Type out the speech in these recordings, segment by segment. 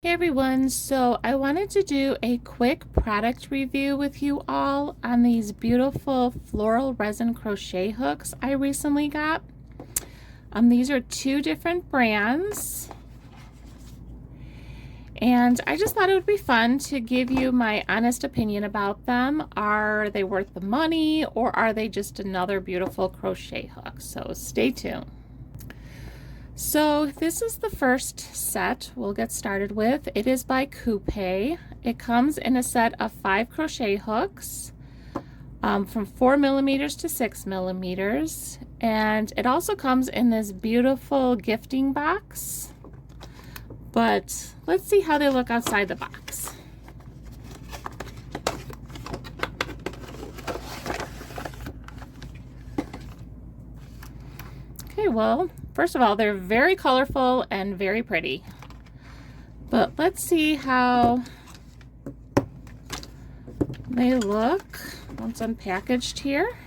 Hey everyone, so I wanted to do a quick product review with you all on these beautiful floral resin crochet hooks I recently got. These are two different brands, and I just thought it would be fun to give you my honest opinion about them. Are they worth the money, or are they just another beautiful crochet hook? So stay tuned. So this is the first set we'll get started with. It is by Crochet. It comes in a set of 5 crochet hooks from 4 millimeters to 6 millimeters, and it also comes in this beautiful gifting box. But let's see how they look outside the box. Okay, well, first of all, they're very colorful and very pretty. But let's see how they look once unpackaged here.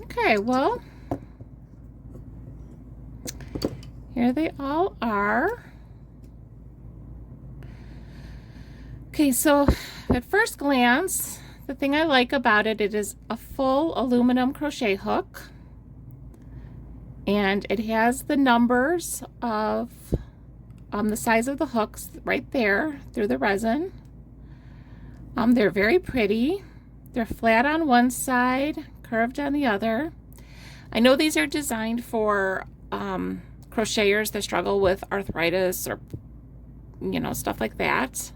Okay, well, here they all are. Okay, so at first glance, the thing I like about it, it is a full aluminum crochet hook, and it has the numbers of the size of the hooks right there through the resin. They're very pretty. They're flat on one side, curved on the other. I know these are designed for crocheters that struggle with arthritis or stuff like that.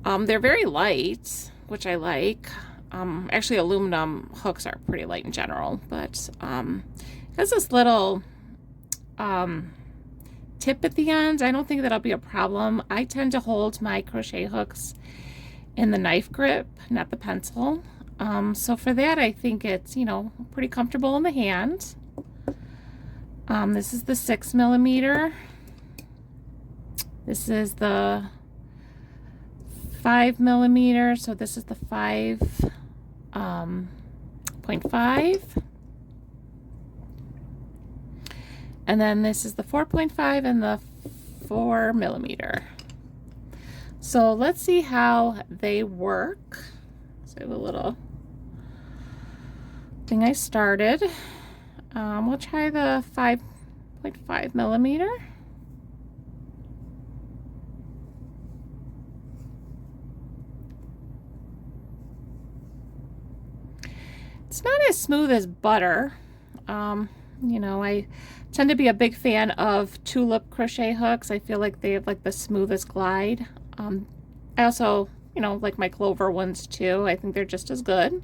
They're very light, which I like. Actually, aluminum hooks are pretty light in general, but it has this little tip at the end. I don't think that'll be a problem. I tend to hold my crochet hooks in the knife grip, not the pencil. So for that, I think it's, pretty comfortable in the hand. This is the 6 millimeter. This is the 5 millimeter, so this is the 5.5, and then this is the 4.5 and the 4 millimeter. So let's see how they work. So I have a little thing I started. We'll try the 5.5 millimeter. It's not as smooth as butter. I tend to be a big fan of tulip crochet hooks. I feel like they have like the smoothest glide. I also, like my clover ones too. I think they're just as good.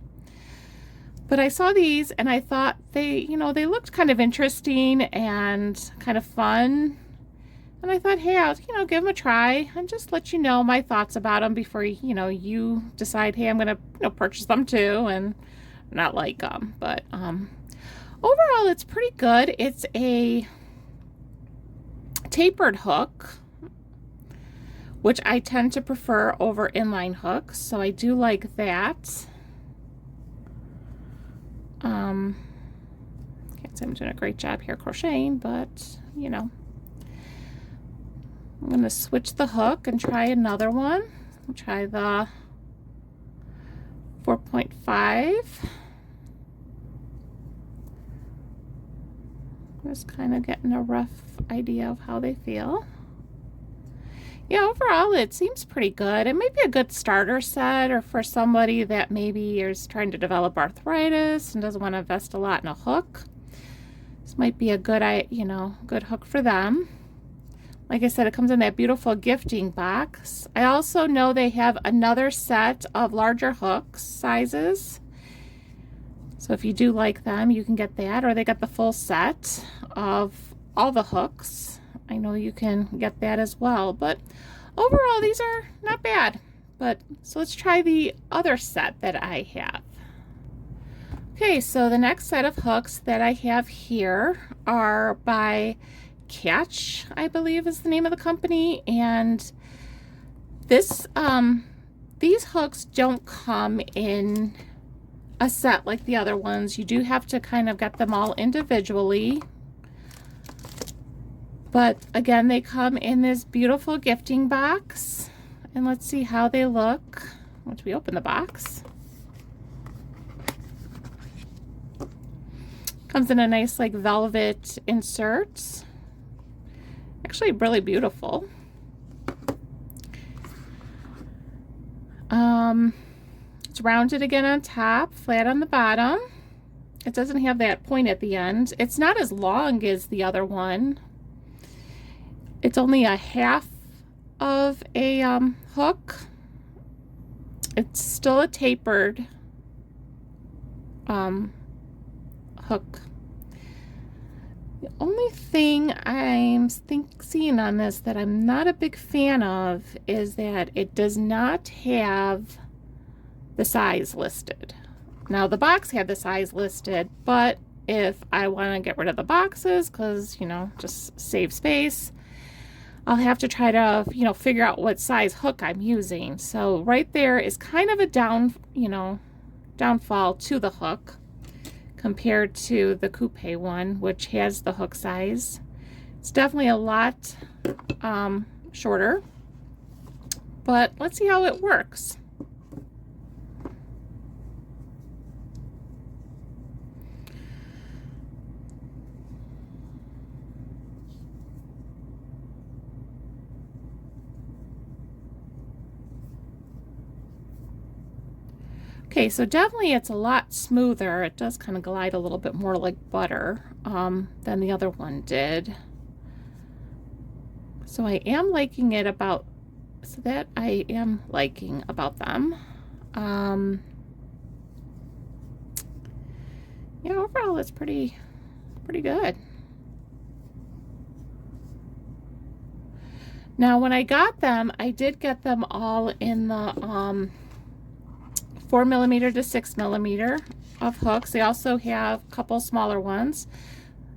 But I saw these and I thought they looked kind of interesting and kind of fun. And I thought, hey, I'll, give them a try and just let you know my thoughts about them before, you decide, hey, I'm going to, purchase them too and not like them. But overall, it's pretty good. It's a tapered hook, which I tend to prefer over inline hooks. So I do like that. Can't say I'm doing a great job here crocheting, but, I'm going to switch the hook and try another one. I'll try the 4.5. Just kind of getting a rough idea of how they feel. Yeah, overall it seems pretty good. It might be a good starter set, or for somebody that maybe is trying to develop arthritis and doesn't want to invest a lot in a hook. This might be a good, good hook for them. Like I said, it comes in that beautiful gifting box. I also know they have another set of larger hooks sizes. So if you do like them, you can get that, or they got the full set of all the hooks. I know you can get that as well, but overall these are not bad. But so let's try the other set that I have. Okay, so the next set of hooks that I have here are by Catch, I believe is the name of the company, and this these hooks don't come in a set like the other ones. You do have to kind of get them all individually. But again, they come in this beautiful gifting box. And let's see how they look once we open the box. Comes in a nice like velvet insert. Actually really beautiful. It's rounded again on top, flat on the bottom. It doesn't have that point at the end. It's not as long as the other one. It's only a half of a hook. It's still a tapered hook. The only thing I'm seeing on this that I'm not a big fan of is that it does not have the size listed. Now the box had the size listed, but if I want to get rid of the boxes because, you know, just save space, I'll have to try to, you know, figure out what size hook I'm using. So right there is kind of a downfall to the hook compared to the coupe one, which has the hook size. It's definitely a lot shorter, but let's see how it works. Okay, so definitely it's a lot smoother. It does kind of glide a little bit more like butter than the other one did. So I am liking it about, so that I am liking about them. Yeah, overall it's pretty good. Now when I got them, I did get them all in the 4mm to 6mm of hooks. They also have a couple smaller ones.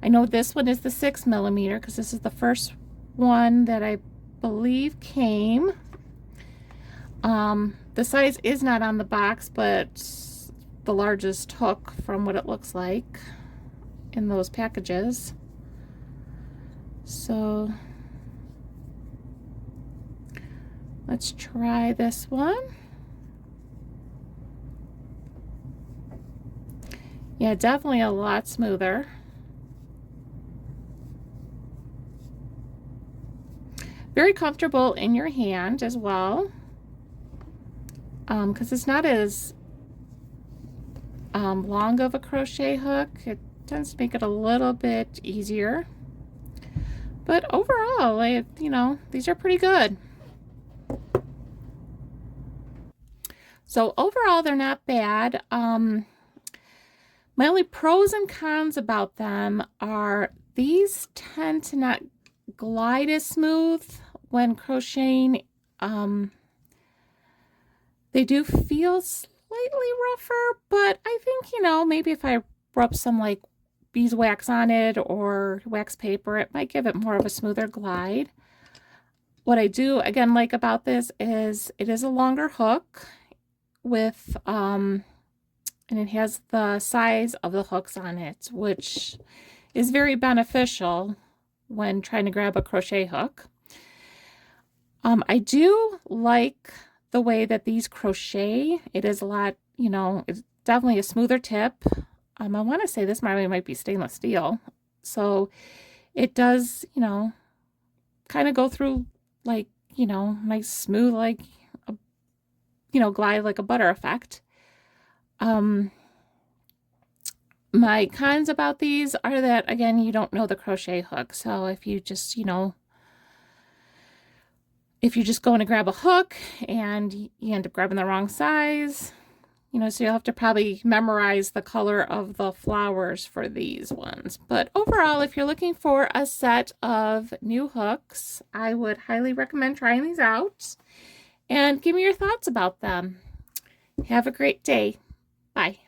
I know this one is the 6mm because this is the first one that I believe came. The size is not on the box, but the largest hook from what it looks like in those packages. So let's try this one. Yeah, definitely a lot smoother. Very comfortable in your hand as well, because it's not as long of a crochet hook. It tends to make it a little bit easier. But overall, you know, these are pretty good. So overall, they're not bad. My only pros and cons about them are these tend to not glide as smooth when crocheting. They do feel slightly rougher, but I think, you know, maybe if I rub some like beeswax on it or wax paper, it might give it more of a smoother glide. What I do, again, like about this is it is a longer hook with, and it has the size of the hooks on it, which is very beneficial when trying to grab a crochet hook. I do like the way that these crochet. It is a lot, you know, it's definitely a smoother tip. I want to say this might be stainless steel. So it does, you know, kind of go through like, you know, nice smooth, like, you know, glide like a butter effect. My cons about these are that, again, you don't know the crochet hook. So if you just, you know, if you're just going to grab a hook and you end up grabbing the wrong size, you know, so you'll have to probably memorize the color of the flowers for these ones. But overall, if you're looking for a set of new hooks, I would highly recommend trying these out and give me your thoughts about them. Have a great day. Bye.